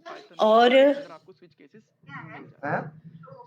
Python और के अंदर आपको स्विच केसेस मिल जाते हैं।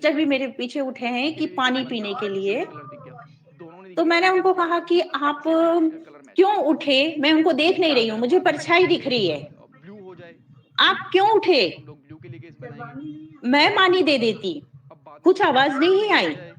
सिस्टर भी मेरे पीछे उठे हैं कि धीरे-धीरे पानी बन पीने गया, के सेम लिए। कलर दिख गया। दोनों ने तो दिखे मैंने सेम उनको सेम कहा कलर, कि आप एग्ज़ैक्टली कलर मैच। क्यों उठे? मैं उनको देख नहीं रही अगर हूँ, हम मुझे बात करें परछाई दिख रही कि है। ब्लू हो जाए, आप क्यों उठे? तो हम लोग ब्लू के लिए केस बनाएँगे। मैं पानी दे देती। अब बाद में कुछ हो सकता आवाज़ है कि नहीं ग्रीन हो आई। जाए,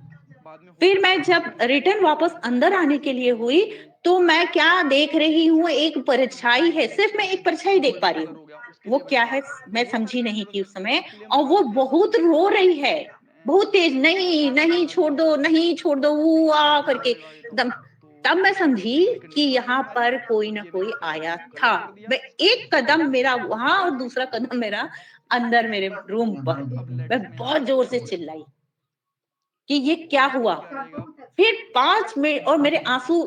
बाद में हो फिर सकता मैं है कि जब रिटर्न वापस अंदर आने के लिए हुई, येलो, तो मैं क्या देख रही हूँ, एक परछाई है, सिर्फ़ मैं एक परछाई देख पा गोल्डन रही कलर हूँ। हो गया, उसके वो लिए क्या बनाएँगे। है तो मैं बहुत सारे समझी नहीं तरीके थी होते उस हैं, समय, उसके लिए हम और बना वो लेते हैं। बहुत रो रही है, मैं बहुत तेज़, नहीं, थोड़ा-सा नहीं ज़्यादा छोड़ ज़ूम दो, करके नहीं छोड़ दो, ऊ आ ज़ूम करके करके दिखा देता हूँ। एकदम। तो तब मैं वो समझी स्लोली कि कंटिन्यू यहाँ करेंगे, पर कोई न ये कोई मैंने आया कलर था। कर दिया, मैं एक कदम मेरा वहाँ और दूसरा कदम मेरा अंदर मेरे रूम पर। अब लेट्स मैं में यहाँ बहुत पे ज़ोर से डिफोल्ट है। चिल्लाई। कि ये क्या और हुआ? क्या रहेगा? फिर 5 मिनट और मेरे आँसू